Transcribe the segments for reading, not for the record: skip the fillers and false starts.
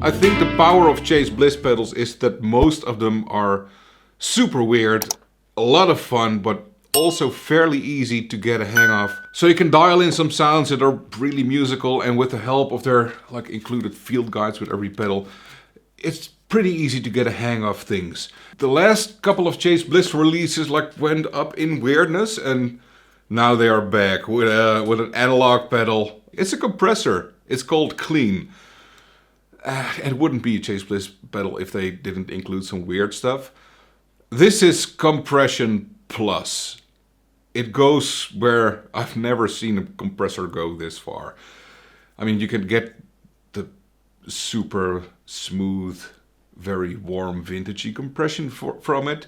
I think the power of Chase Bliss pedals is that most of them are super weird, a lot of fun, but also fairly easy to get a hang of. So you can dial in some sounds that are really musical, and with the help of their included field guides with every pedal, it's pretty easy to get a hang of things. The last couple of Chase Bliss releases went up in weirdness, and now they are back with an analog pedal. It's a compressor. It's called Clean. It wouldn't be a Chase Bliss pedal if they didn't include some weird stuff. This is compression plus. It goes where I've never seen a compressor go this far. I mean, you can get the super smooth, very warm, vintagey compression from it.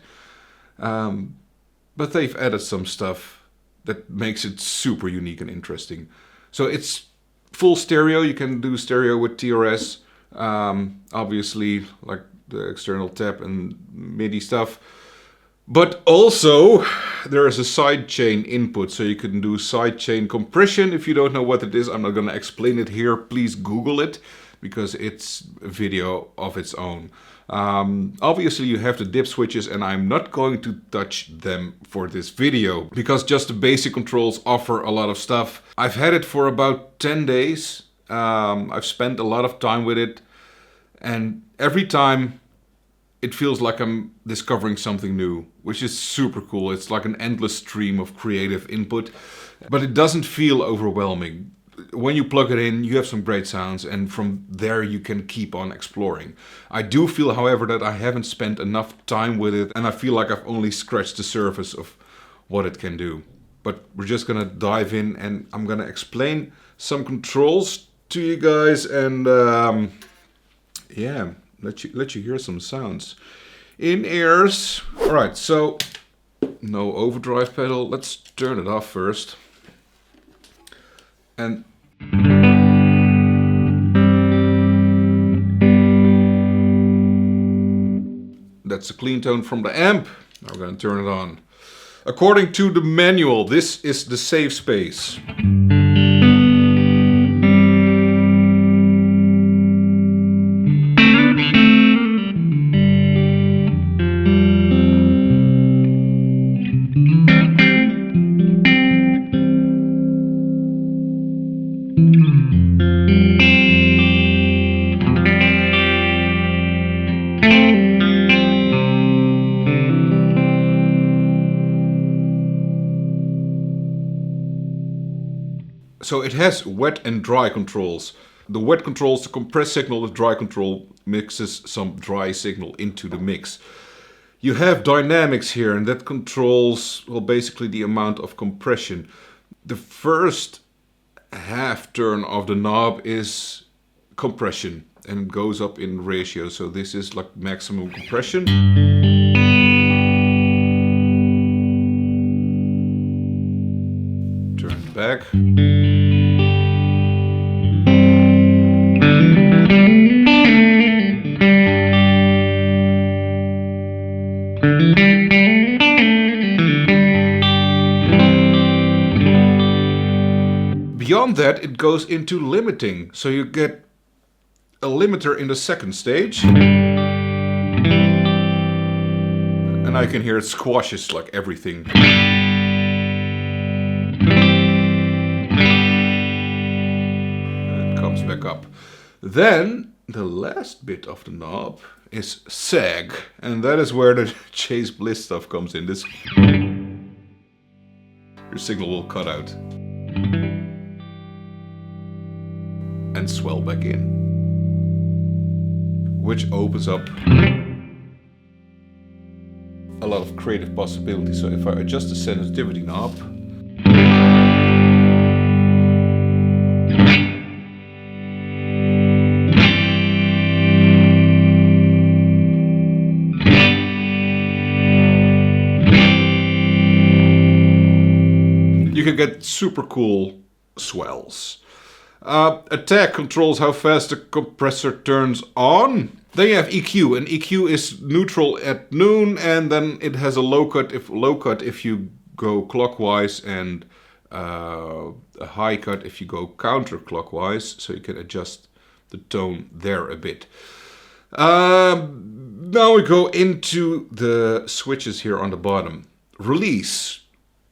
But they've added some stuff that makes it super unique and interesting. So it's full stereo. You can do stereo with TRS. Obviously, like the external tap and MIDI stuff. But also, there is a sidechain input, so you can do sidechain compression. If you don't know what it is, I'm not going to explain it here. Please Google it, because it's a video of its own. Obviously, you have the dip switches, and I'm not going to touch them for this video, because just the basic controls offer a lot of stuff. I've had it for about 10 days. I've spent a lot of time with it, and every time it feels like I'm discovering something new, which is super cool. It's like an endless stream of creative input, but it doesn't feel overwhelming. When you plug it in, you have some great sounds, and from there you can keep on exploring. I do feel, however, that I haven't spent enough time with it, and I feel like I've only scratched the surface of what it can do. But we're just gonna dive in, and I'm gonna explain some controls to you guys, and yeah, let you hear some sounds in ears. All right, so no overdrive pedal. Let's turn it off first. And that's a clean tone from the amp. Now we're going to turn it on. According to the manual, this is the safe space. So it has wet and dry controls. The wet controls the compressed signal, the dry control mixes some dry signal into the mix. You have dynamics here, and that controls, well, basically the amount of compression. The first half turn of the knob is compression and goes up in ratio. So this is like maximum compression. Turn it back. Beyond that, it goes into limiting. So you get a limiter in the second stage. And I can hear it squashes like everything. And it comes back up. Then the last bit of the knob is sag. And that is where the Chase Bliss stuff comes in. This your signal will cut out. and swell back in, which opens up a lot of creative possibilities. So if I adjust the sensitivity knob, you can get super cool swells. Attack controls how fast the compressor turns on. Then you have EQ, and EQ is neutral at noon, and then it has a low cut if you go clockwise, and a high cut if you go counterclockwise, so you can adjust the tone there a bit. Now we go into the switches here on the bottom. Release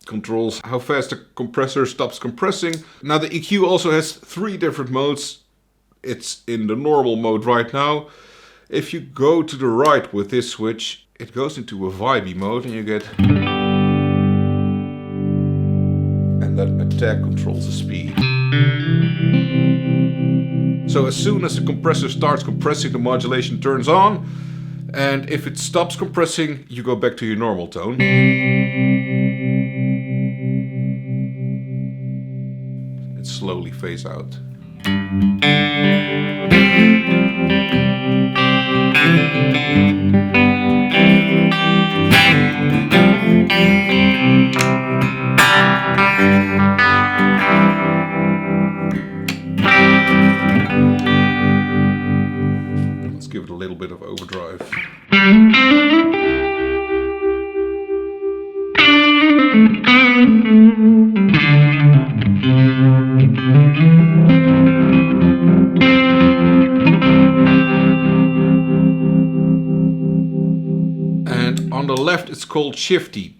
controls how fast the compressor stops compressing. Now the EQ also has 3 different modes. It's in the normal mode right now. If you go to the right with this switch, it goes into a vibey mode and you get... And that attack controls the speed. So as soon as the compressor starts compressing, the modulation turns on. And if it stops compressing, you go back to your normal tone. Slowly phase out. Let's give it a little bit of overdrive. Left, it's called shifty.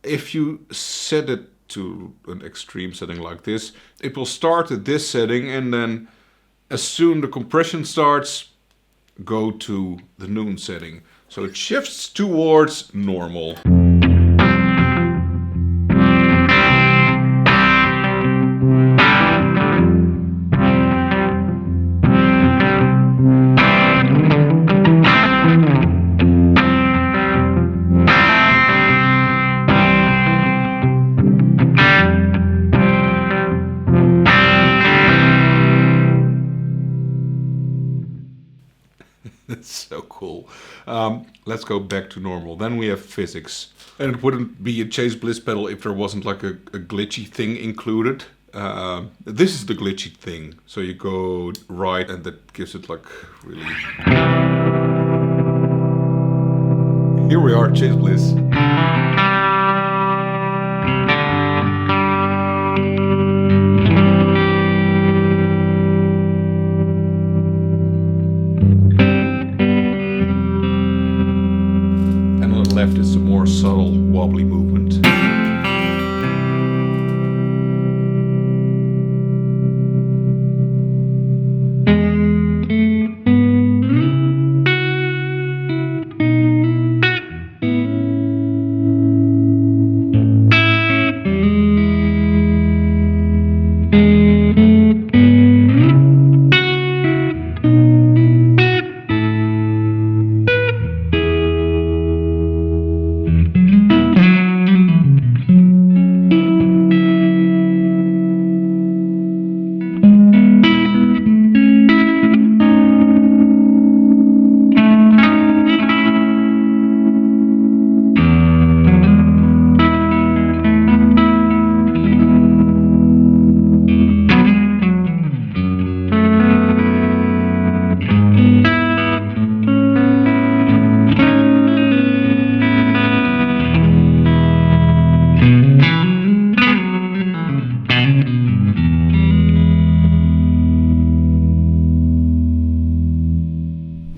If you set it to an extreme setting like this, it will start at this setting, and then as soon the compression starts, go to the noon setting. So it shifts towards normal. It's so cool. Let's go back to normal. Then we have physics. And it wouldn't be a Chase Bliss pedal if there wasn't like a glitchy thing included. This is the glitchy thing. So you go right and that gives it like really... Here we are, Chase Bliss. Left is a more subtle wobbly movement.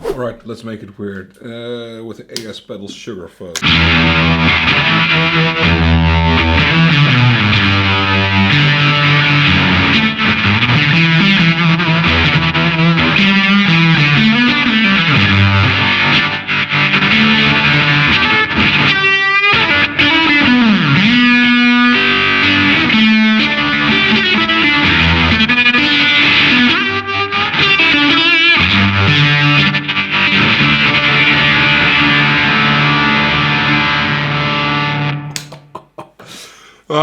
Alright, let's make it weird. With the AS pedal sugar fuzz.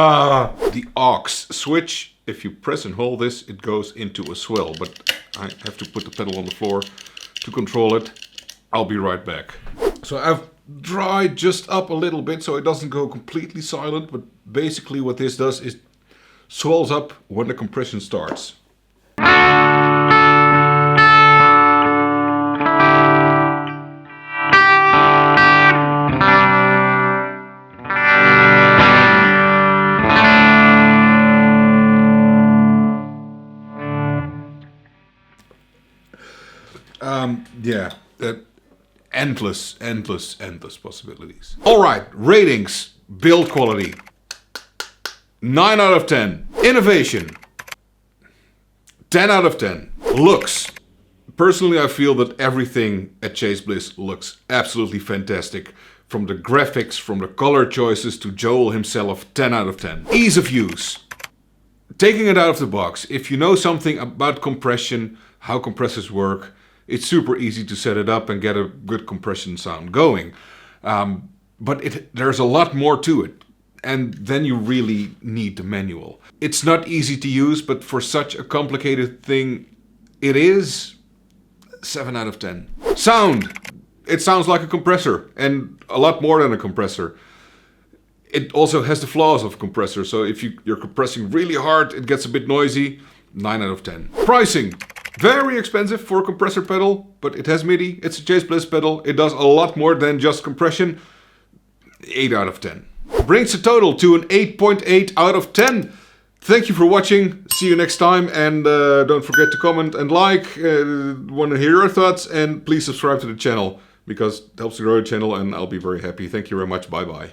The aux switch, if you press and hold this, it goes into a swell, but I have to put the pedal on the floor to control it. I'll be right back. So I've dried just up a little bit so it doesn't go completely silent, but basically what this does is swells up when the compression starts. Yeah, endless possibilities. All right, ratings, build quality, 9 out of 10. Innovation, 10 out of 10. Looks, personally I feel that everything at Chase Bliss looks absolutely fantastic. From the graphics, from the color choices to Joel himself, 10 out of 10. Ease of use. Taking it out of the box, if you know something about compression, how compressors work, it's super easy to set it up and get a good compression sound going. But there's a lot more to it. And then you really need the manual. It's not easy to use, but for such a complicated thing, it is 7 out of 10. Sound. It sounds like a compressor, and a lot more than a compressor. It also has the flaws of a compressor, so if you're compressing really hard, it gets a bit noisy. 9 out of 10. Pricing. Very expensive for a compressor pedal, but it has MIDI, it's a Chase Bliss pedal, it does a lot more than just compression. 8 out of 10. Brings the total to an 8.8 out of 10. Thank you for watching, see you next time, and don't forget to comment and like, want to hear your thoughts, and please subscribe to the channel, because it helps to grow the channel and I'll be very happy. Thank you very much, bye bye.